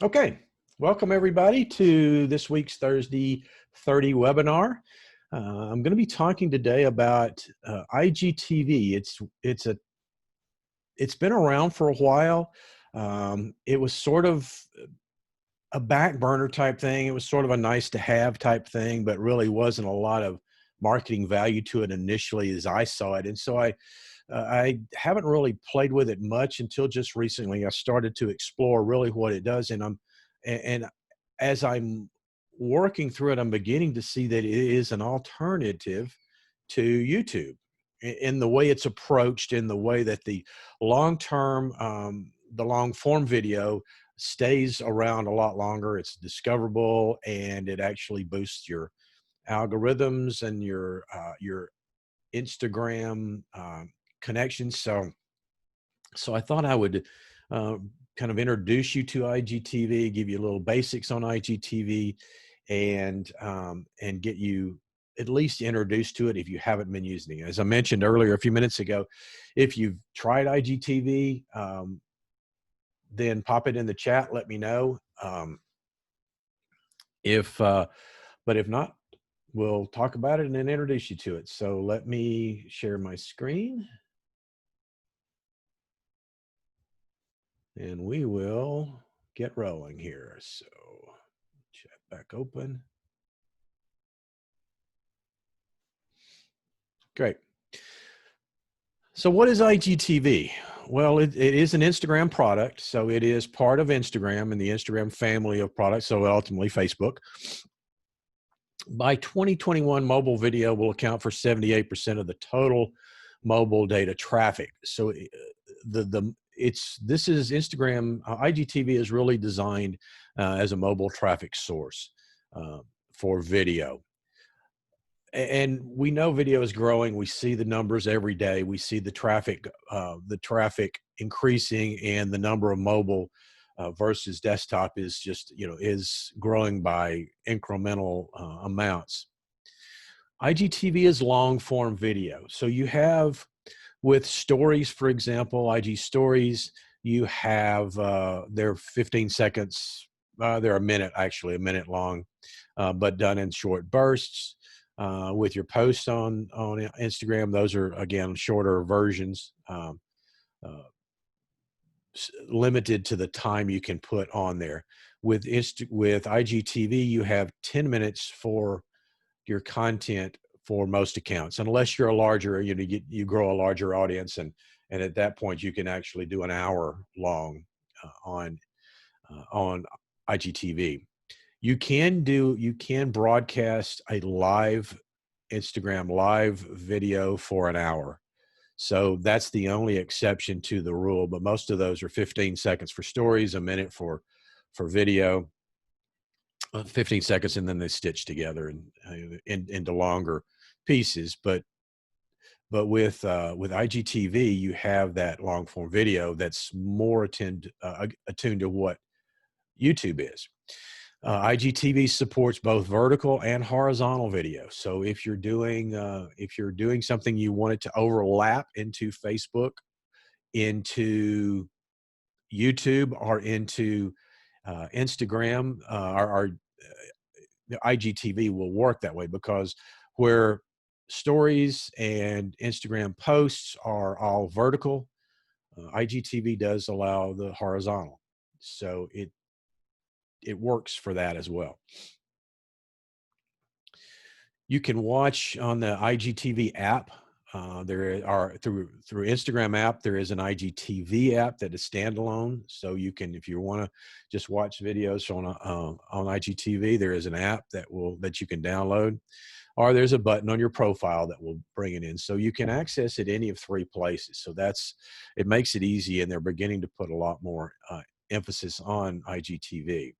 Okay, welcome everybody to this week's Thursday 30 webinar. I'm going to be talking today about IGTV. It's been around for a while. It was sort of a back burner type thing. It was sort of a nice to have type thing, but really wasn't a lot of marketing value to it initially as I saw it. And so I haven't really played with it much until just recently. I started to explore really what it does, and as I'm working through it, I'm beginning to see that it is an alternative to YouTube in the way it's approached, in the way that the long-term, the long-form video stays around a lot longer. It's discoverable, and it actually boosts your algorithms and your Instagram connections. So I thought I would uh, kind of introduce you to IGTV, give you a little basics on IGTV, and get you at least introduced to it if you haven't been using it. As I mentioned earlier a few minutes ago, if you've tried IGTV, then pop it in the chat. Let me know. If but if not, we'll talk about it and then introduce you to it. So let me share my screen. And we will get rolling here. So chat back open. Great. So what is IGTV? Well, it is an Instagram product. So it is part of Instagram and the Instagram family of products. So ultimately Facebook. By 2021, mobile video will account for 78% of the total mobile data traffic. So this is Instagram. IGTV is really designed as a mobile traffic source for video. And we know video is growing. We see the numbers every day. We see the traffic increasing, and the number of mobile versus desktop is just, is growing by incremental amounts. IGTV is long form video. So you have with stories, for example, IG stories, you have, they're 15 seconds, they're a minute, actually a minute long, but done in short bursts. With your posts on Instagram, those are, again, shorter versions, limited to the time you can put on there. With IGTV, you have 10 minutes for your content for most accounts, unless you're a larger, you grow a larger audience, and at that point you can actually do an hour long on IGTV. You can broadcast a live Instagram live video for an hour. So that's the only exception to the rule, but most of those are 15 seconds for stories, a minute for video, 15 seconds, and then they stitch together into longer pieces. But with IGTV, you have that long form video that's more attuned to what YouTube is. IGTV supports both vertical and horizontal video. So if you're doing something you want it to overlap into Facebook, into YouTube, or into Instagram, the IGTV will work that way, because where stories and Instagram posts are all vertical, IGTV does allow the horizontal. So it works for that as well. You can watch on the IGTV app. There are through Instagram app. There is an IGTV app that is standalone. So you can, if you want to just watch videos on IGTV, there is an app that you can download, or there's a button on your profile that will bring it in. So you can access it any of three places. So it makes it easy, and they're beginning to put a lot more emphasis on IGTV.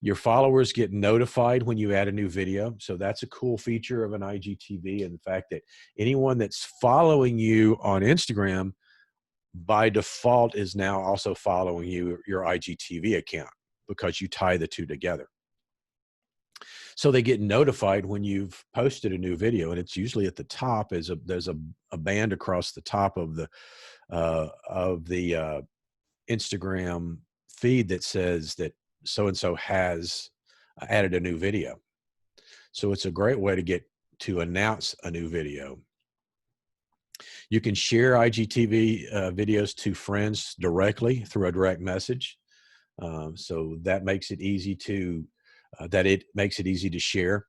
Your followers get notified when you add a new video. So that's a cool feature of an IGTV, and the fact that anyone that's following you on Instagram by default is now also following your IGTV account, because you tie the two together. So they get notified when you've posted a new video, and it's usually at the top. There's a band across the top of the Instagram feed that says that so-and-so has added a new video. So it's a great way to announce a new video. You can share IGTV videos to friends directly through a direct message. So that makes it easy to, share.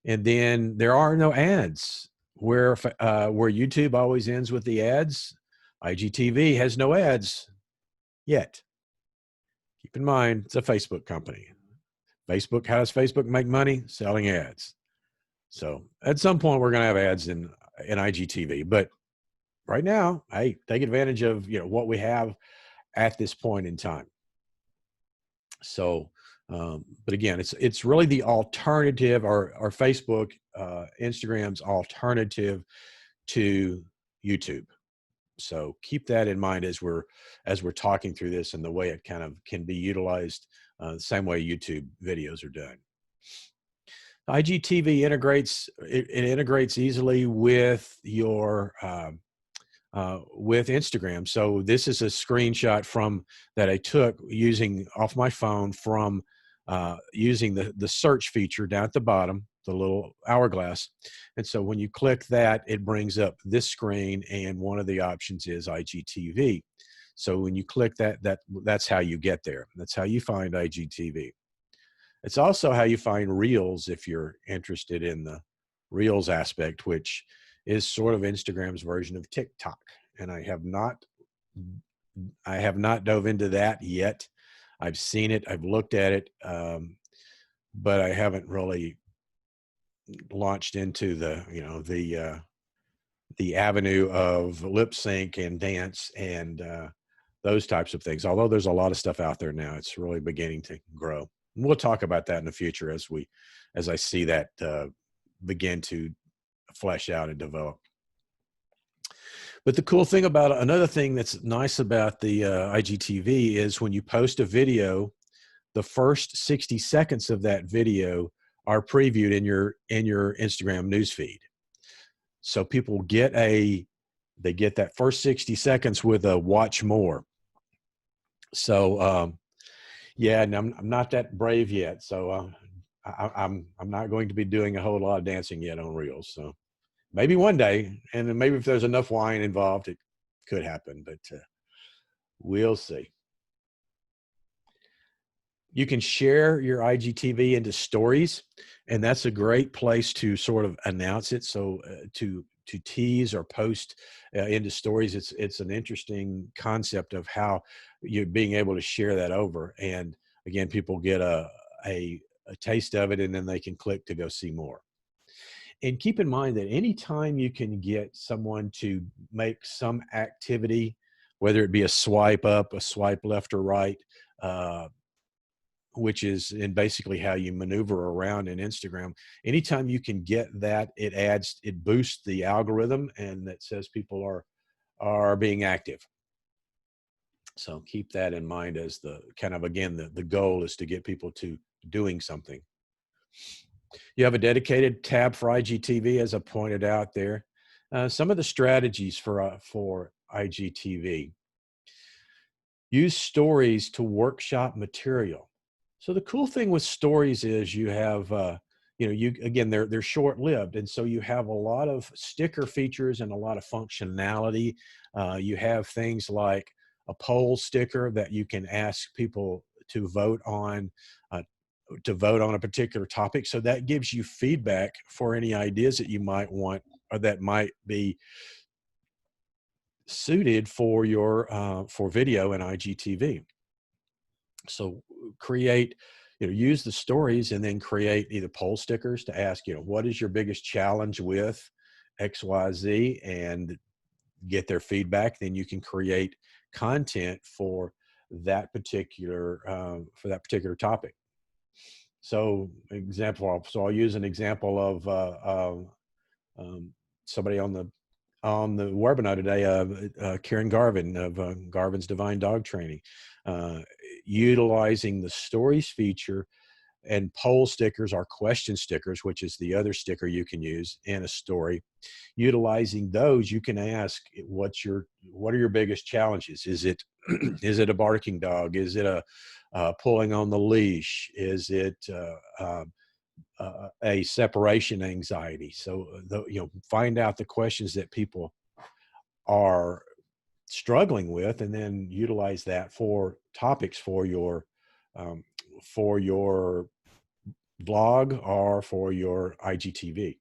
And then there are no ads. Where YouTube always ends with the ads, IGTV has no ads yet. Keep in mind, it's a Facebook company. How does Facebook make money? Selling ads. So at some point we're going to have ads in IGTV, but right now, hey, take advantage of what we have at this point in time. So, but again, it's really the alternative, or Facebook, Instagram's alternative to YouTube. So keep that in mind as we're talking through this, and the way it kind of can be utilized, the same way YouTube videos are done. IGTV integrates easily with your with Instagram. So this is a screenshot that I took off my phone from using the search feature down at the bottom, the little hourglass. And so when you click that, it brings up this screen, and one of the options is IGTV. So when you click that's how you get there. That's how you find IGTV. It's also how you find Reels, if you're interested in the Reels aspect, which is sort of Instagram's version of TikTok. And I have not dove into that yet. I've seen it, I've looked at it, but I haven't really launched into the avenue of lip sync and dance and those types of things. Although there's a lot of stuff out there now, it's really beginning to grow. And we'll talk about that in the future as I see that begin to flesh out and develop. But the cool thing another thing that's nice about the IGTV is when you post a video, the first 60 seconds of that video are previewed in your Instagram newsfeed. So people get that first 60 seconds with a watch more. So yeah, and I'm not that brave yet. So I'm not going to be doing a whole lot of dancing yet on Reels. So maybe one day, and then maybe if there's enough wine involved, it could happen, but we'll see. You can share your IGTV into stories, and that's a great place to sort of announce it. So to tease or post into stories, it's an interesting concept of how you're being able to share that over. And again, people get a taste of it, and then they can click to go see more. And keep in mind that anytime you can get someone to make some activity, whether it be a swipe up, a swipe left or right, which is basically how you maneuver around in Instagram. Anytime you can get that, it boosts the algorithm, and that says people are being active. So keep that in mind as the kind of, again, the goal is to get people to doing something. You have a dedicated tab for IGTV, as I pointed out there. Some of the strategies for IGTV. Use stories to workshop material. So the cool thing with stories is you have, again, they're short-lived. And so you have a lot of sticker features and a lot of functionality. You have things like a poll sticker that you can ask people to vote on a particular topic. So that gives you feedback for any ideas that you might want, or that might be suited for your for video and IGTV. So use the stories, and then create either poll stickers to ask, what is your biggest challenge with XYZ, and get their feedback. Then you can create content for that particular topic. So I'll use an example of somebody on the webinar today, Karen Garvin of Garvin's Divine Dog Training, utilizing the stories feature, and poll stickers are question stickers, which is the other sticker you can use in a story. Utilizing those, you can ask, what are your biggest challenges? Is it Is it a barking dog? Is it a pulling on the leash? Is it a separation anxiety? So find out the questions that people are struggling with, and then utilize that for topics um, for your blog or for your IGTV.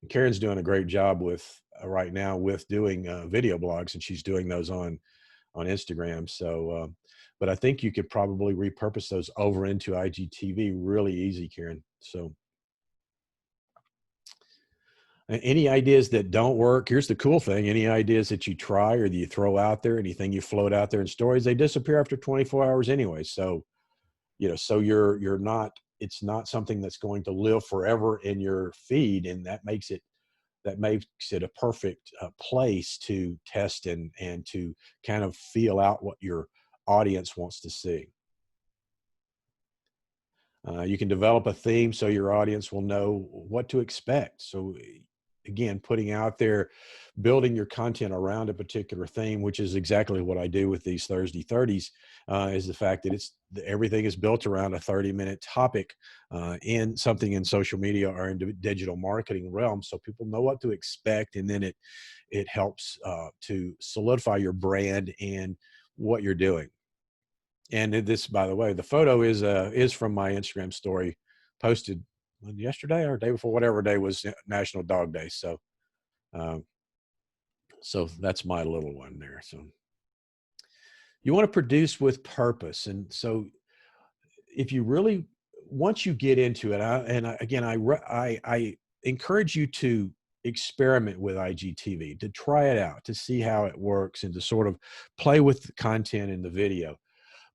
Karen's doing a great job with right now with doing video blogs, and she's doing those on Instagram. So, but I think you could probably repurpose those over into IGTV really easy, Karen. So, any ideas that don't work? Here's the cool thing: any ideas that you try or that you throw out there, anything you float out there in stories, they disappear after 24 hours anyway. So, so you're not. It's not something that's going to live forever in your feed, and that makes it a perfect place to test and to kind of feel out what your audience wants to see. You can develop a theme so your audience will know what to expect. So again, putting out there, building your content around a particular theme, which is exactly what I do with these Thursday 30s, is the fact that everything is built around a 30-minute topic in something in social media or in digital marketing realm, so people know what to expect, and then it helps to solidify your brand and what you're doing. And this, by the way, the photo is from my Instagram story posted yesterday or day before, whatever day was National Dog Day. So, um, so that's my little one there. So you want to produce with purpose. And so if you really, once you get into it, I encourage you to experiment with IGTV, to try it out, to see how it works, and to sort of play with the content in the video.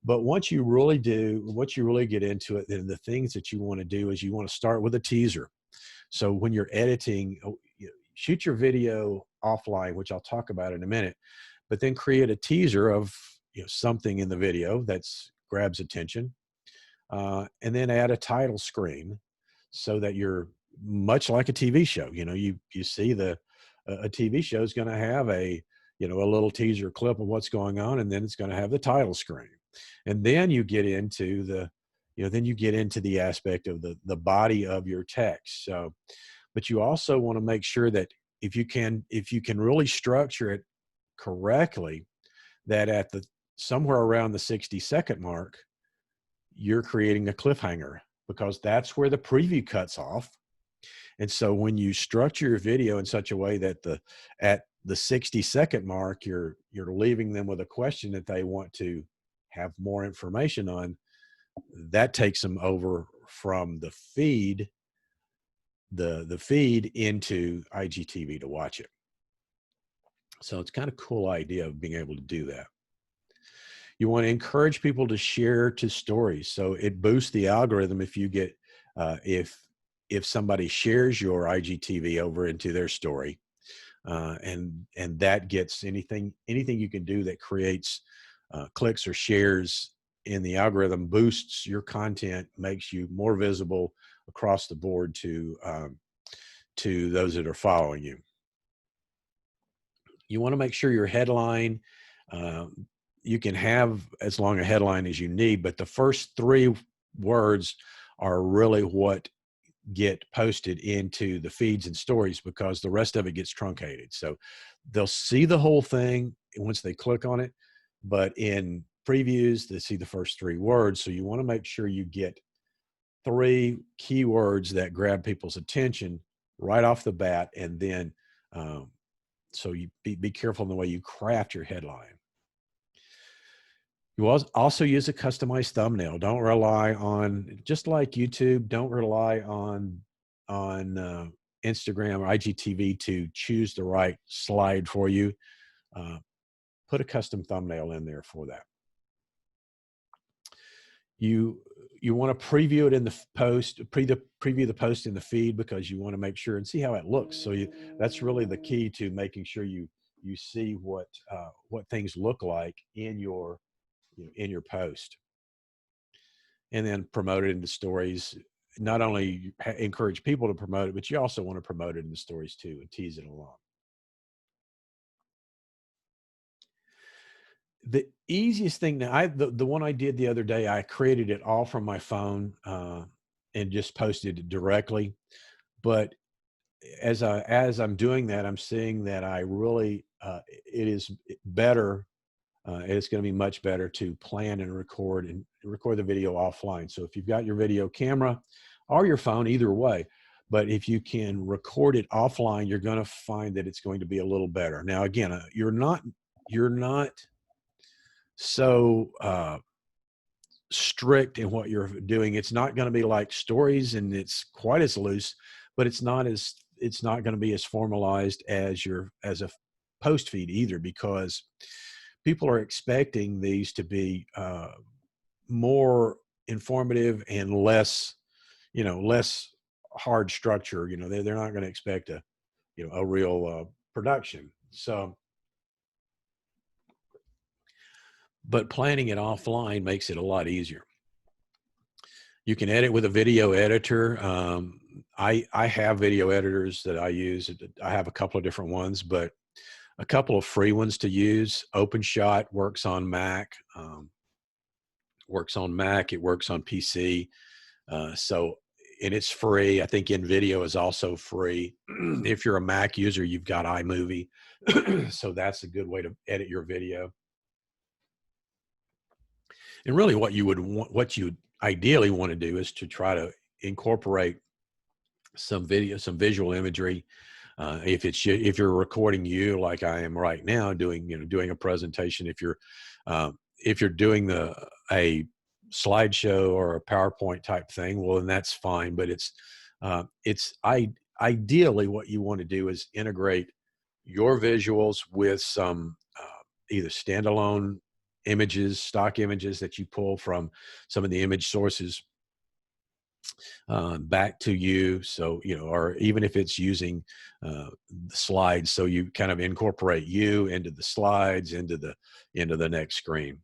But once you really get into it, then the things that you want to do is you want to start with a teaser. So when you're editing, shoot your video offline, which I'll talk about in a minute, but then create a teaser of something in the video that's grabs attention, and then add a title screen so that you're much like a TV show. You see a TV show is going to have a little teaser clip of what's going on, and then it's going to have the title screen. And then you get into the aspect of the body of your text. So, but you also want to make sure that if you can really structure it correctly, that at somewhere around the 60-second mark, you're creating a cliffhanger, because that's where the preview cuts off. And so when you structure your video in such a way that at the 60-second mark, you're leaving them with a question that they want to have more information on, that takes them over from the feed into IGTV to watch it. So it's kind of cool idea of being able to do that. You want to encourage people to share to stories. So it boosts the algorithm if you get, if somebody shares your IGTV over into their story, and that gets anything you can do that creates clicks or shares in the algorithm, boosts your content, makes you more visible across the board to those that are following you. You want to make sure your headline, you can have as long a headline as you need, but the first 3 words are really what get posted into the feeds and stories, because the rest of it gets truncated. So they'll see the whole thing once they click on it, but in previews, they see the first 3 words. So you want to make sure you get 3 keywords that grab people's attention right off the bat. And then, so you be careful in the way you craft your headline. You also use a customized thumbnail. Don't rely on, just like YouTube, don't rely on Instagram or IGTV to choose the right slide for you. Put a custom thumbnail in there for that. You want to preview it in the post, preview the post in the feed, because you want to make sure and see how it looks. So that's really the key to making sure you see what things look like in your post, and then promote it into stories. Not only encourage people to promote it, but you also want to promote it in the stories too and tease it along. The easiest thing that the one I did the other day, I created it all from my phone, and just posted it directly. But as I'm doing that, I'm seeing that I really, it is better. It's going to be much better to plan and record the video offline. So if you've got your video camera or your phone, either way, but if you can record it offline, you're going to find that it's going to be a little better. Now, again, you're not so strict in what you're doing. It's not going to be like stories, and it's quite as loose, but it's not going to be as formalized as as a post feed either, because people are expecting these to be more informative and less, less hard structure. They're not going to expect a real production. So, but planning it offline makes it a lot easier. You can edit with a video editor. I have video editors that I use. I have a couple of different ones, but a couple of free ones to use. OpenShot works on Mac. It works on PC. And it's free. I think InVideo is also free. If you're a Mac user, you've got iMovie. So that's a good way to edit your video. And really what you ideally want to do is to try to incorporate some visual imagery. If you're recording you like I am right now, doing a presentation, if you're doing a slideshow or a PowerPoint type thing, well, then that's fine. But ideally what you want to do is integrate your visuals with some either standalone images, stock images that you pull from some of the image sources back to you. So, or even if it's using the slides, so you kind of incorporate you into the slides, into the next screen.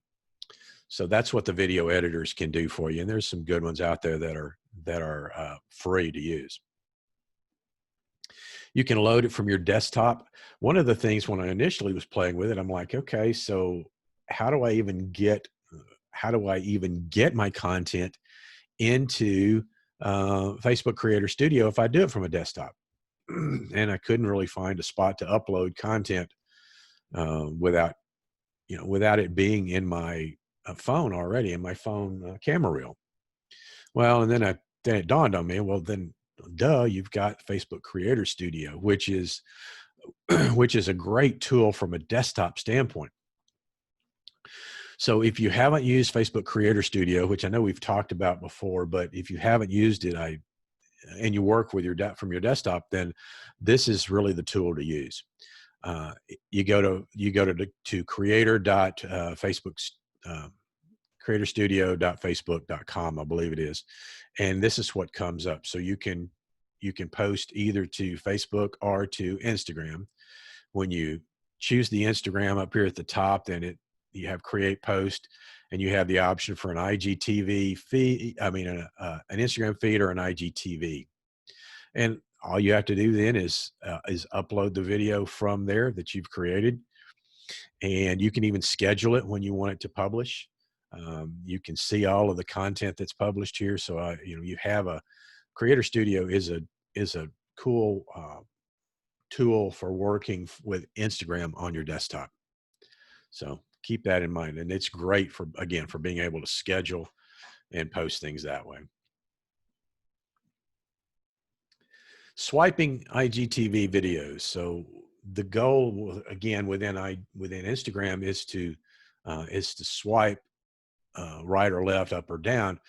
So that's what the video editors can do for you. And there's some good ones out there that are free to use. You can load it from your desktop. One of the things when I initially was playing with it, I'm like, okay, so how do I even get my content into Facebook Creator Studio if I do it from a desktop? And I couldn't really find a spot to upload content without it being in my phone already, in my phone camera reel. Well, and then it dawned on me, well, then duh, you've got Facebook Creator Studio, which is a great tool from a desktop standpoint. So if you haven't used Facebook Creator Studio, which I know we've talked about before, but if you haven't used it, and you work with from your desktop, then this is really the tool to use. You go to creator.facebook's creatorstudio.facebook.com, I believe it is, and this is what comes up. So you can post either to Facebook or to Instagram. When you choose the Instagram up here at the top, then you have create post, and you have the option for an IGTV feed. I mean, an Instagram feed or an IGTV. And all you have to do then is upload the video from there that you've created, and you can even schedule it when you want it to publish. You can see all of the content that's published here. So you have Creator Studio is a cool tool for working with Instagram on your desktop. So keep that in mind. And it's great for being able to schedule and post things that way. Swiping IGTV videos. So the goal, again, within Instagram is to swipe right or left, up or down.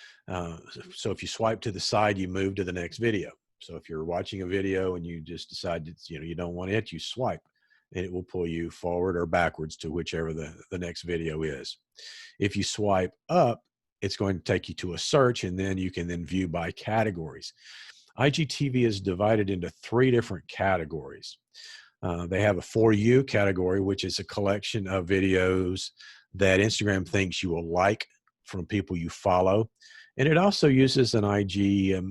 So if you swipe to the side, you move to the next video. So if you're watching a video and you just decide that, you don't want it, you swipe, and it will pull you forward or backwards to whichever the next video is. If you swipe up, it's going to take you to a search, and then you can view by categories. IGTV is divided into 3 different categories. They have a For You category, which is a collection of videos that Instagram thinks you will like from people you follow. And it also uses an IG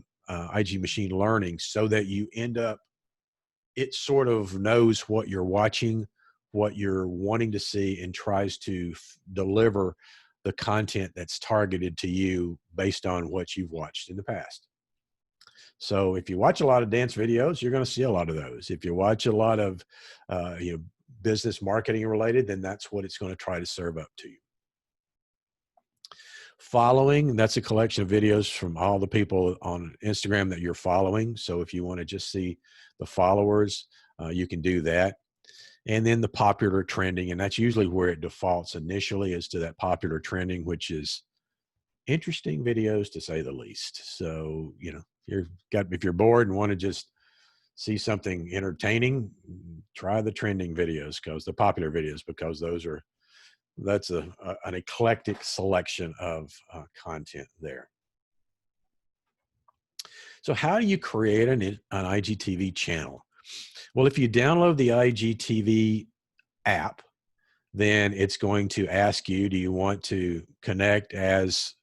machine learning, so that it sort of knows what you're watching what you're wanting to see and tries to deliver the content that's targeted to you based on what you've watched in the past. So if you watch a lot of dance videos, you're going to see a lot of those. If you watch a lot of business marketing related, then that's what it's going to try to serve up to you. Following, that's a collection of videos from all the people on Instagram that you're following. So if you want to just see the followers, you can do that. And then the popular trending, and that's usually where it defaults initially, is to that popular trending, which is interesting videos to say the least. So, if you're bored and want to just see something entertaining, try the trending videos, because the popular videos, because that's an eclectic selection of content there. So how do you create an IGTV channel? Well, if you download the IGTV app, then it's going to ask you, do you want to connect as,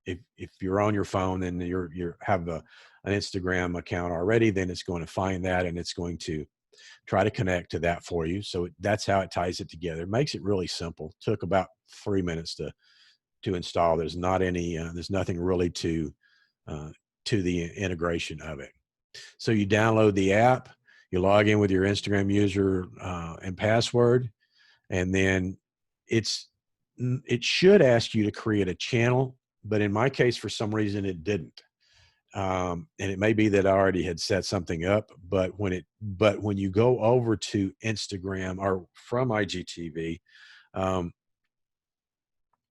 if you're on your phone and you have an Instagram account already, then it's going to find that and it's going to try to connect to that for you. So that's how it ties it together. It makes it really simple. Took about 3 minutes to install. There's not any, there's nothing really to the integration of it. So you download the app, you log in with your Instagram user and password, and then it should ask you to create a channel, but in my case, for some reason, it didn't. And it may be that I already had set something up, but when you go over to Instagram or from IGTV,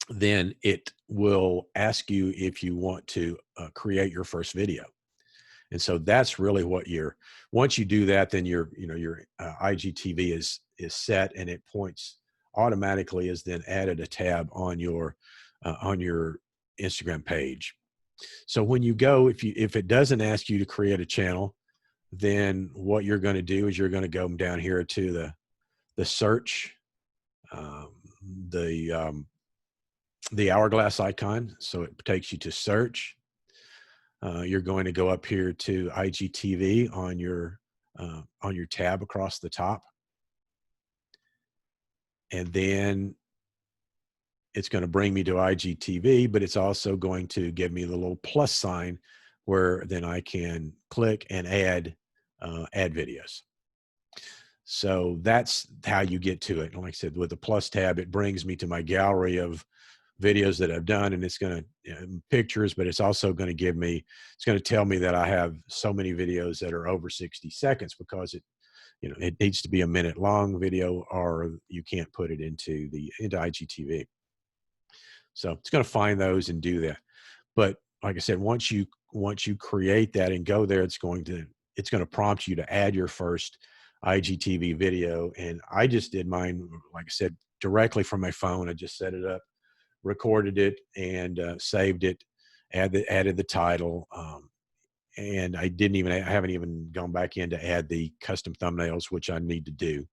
then it will ask you if you want to create your first video. And so that's really what once you do that, then your IGTV is set, and it points automatically, is then added a tab on your Instagram page. So when you go, if it doesn't ask you to create a channel, then what you're going to do is you're going to go down here to the search, the hourglass icon. So it takes you to search. You're going to go up here to IGTV on your tab across the top, and then it's going to bring me to IGTV, but it's also going to give me the little plus sign where then I can click and add videos. So that's how you get to it. And like I said, with the plus tab, it brings me to my gallery of videos that I've done, and it's going to pictures, but it's also going to it's going to tell me that I have so many videos that are over 60 seconds, because it needs to be a minute long video, or you can't put it into IGTV. So it's going to find those and do that. But like I said, once you create that and go there, it's going to prompt you to add your first IGTV video. And I just did mine, like I said, directly from my phone. I just set it up, recorded it, and saved it, added the title. And I haven't even gone back in to add the custom thumbnails, which I need to do.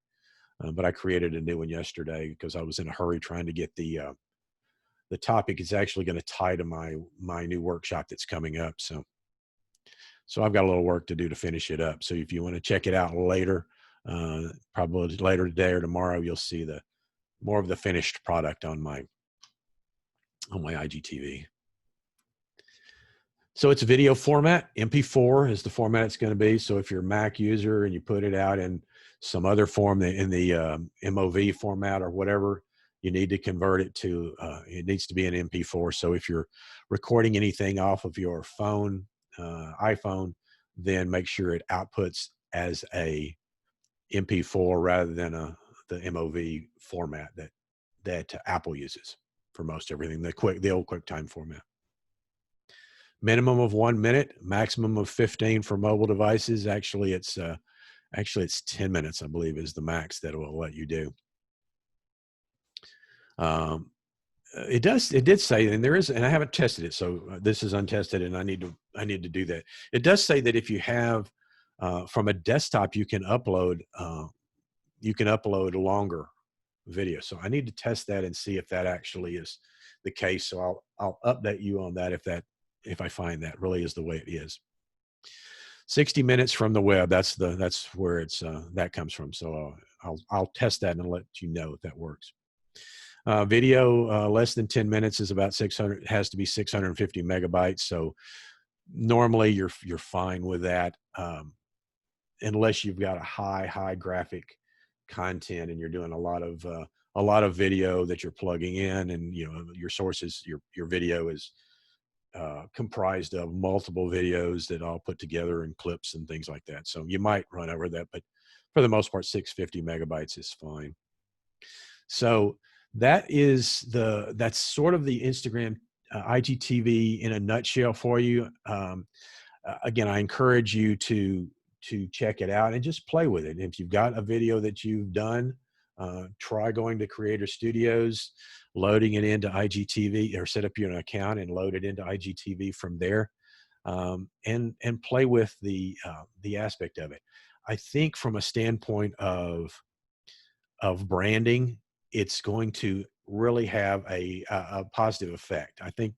But I created a new one yesterday because I was in a hurry trying to get the topic is actually going to tie to my new workshop that's coming up. So I've got a little work to do to finish it up. So if you want to check it out later, probably later today or tomorrow, you'll see more of the finished product on my IGTV. So it's a video format. MP4 is the format it's going to be. So if you're a Mac user and you put it out in some other form, in the MOV format or whatever, you need to convert it to, it needs to be an MP4. So if you're recording anything off of your phone, iPhone, then make sure it outputs as a MP4 rather than the MOV format that Apple uses for most everything, the old QuickTime format. Minimum of 1 minute, maximum of 15 for mobile devices. Actually, it's 10 minutes, I believe, is the max that it will let you do. It did say, and I haven't tested it, so this is untested, and I need to do that. It does say that if you have from a desktop, you can upload a longer video. So I need to test that and see if that actually is the case. So I'll update you on that if I find that really is the way it is. 60 minutes from the web. That's where that comes from. So I'll test that and let you know if that works. Video less than 10 minutes is about 600. It has to be 650 megabytes. So normally you're fine with that, unless you've got a high graphic content and you're doing a lot of video that you're plugging in, and your sources, your video is comprised of multiple videos that all put together in clips and things like that. So you might run over that, but for the most part, 650 megabytes is fine. So that's sort of the Instagram IGTV in a nutshell for you. Again, I encourage you to check it out and just play with it. If you've got a video that you've done, try going to Creator Studios, loading it into IGTV, or set up your account and load it into IGTV from there, and play with the aspect of it. I think from a standpoint of branding, it's going to really have a positive effect. I think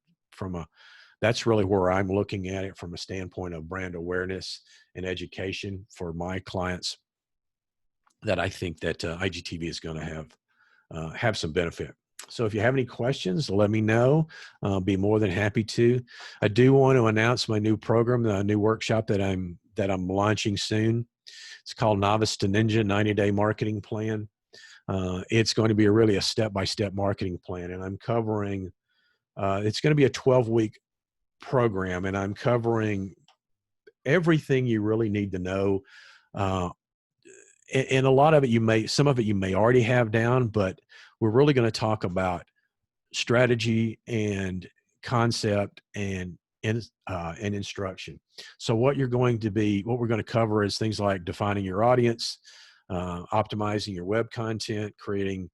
that's really where I'm looking at it, from a standpoint of brand awareness and education for my clients, that I think that IGTV is going to have some benefit. So if you have any questions, let me know. I'll be more than happy to. I do want to announce my new program, the new workshop that I'm launching soon. It's called Novice to Ninja 90-Day Marketing Plan. It's going to be really a step-by-step marketing plan, and I'm covering. It's going to be a 12-week program, and I'm covering everything you really need to know. And a lot of it some of it you may already have down, but we're really going to talk about strategy and concept and instruction. So what we're going to cover is things like defining your audience, optimizing your web content, creating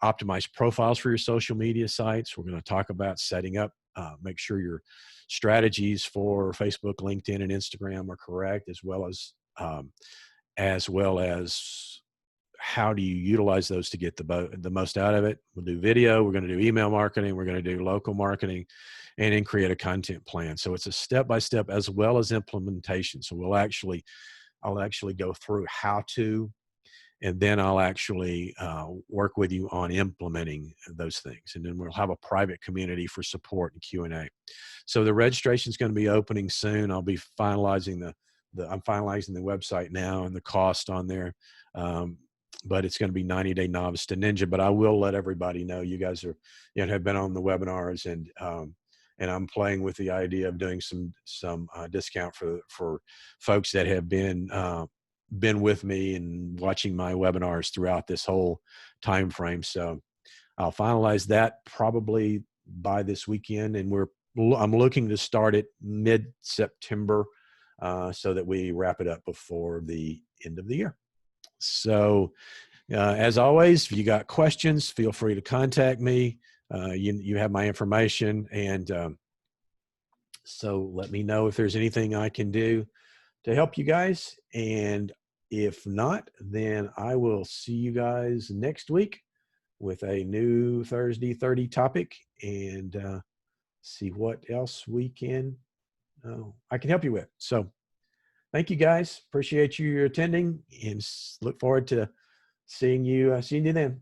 optimized profiles for your social media sites. We're going to talk about setting up, make sure your strategies for Facebook, LinkedIn, and Instagram are correct, as well as how do you utilize those to get the most out of it. We'll do video, we're going to do email marketing, we're going to do local marketing, and then create a content plan. So it's a step-by-step as well as implementation. So I'll actually go through how to, and then I'll actually work with you on implementing those things. And then we'll have a private community for support and Q&A. So the registration is going to be opening soon. I'll be finalizing I'm finalizing the website now and the cost on there. But it's going to be 90-Day Novice to Ninja. But I will let everybody know, you guys have been on the webinars, and I'm playing with the idea of doing some discount for folks that have been with me and watching my webinars throughout this whole time frame. So I'll finalize that probably by this weekend, and I'm looking to start it mid-September, so that we wrap it up before the end of the year. So as always, if you got questions, feel free to contact me. You have my information, and so let me know if there's anything I can do to help you guys. And if not, then I will see you guys next week with a new Thursday 30 topic, and see what else I can help you with. So thank you guys. Appreciate you attending, and look forward to seeing you then.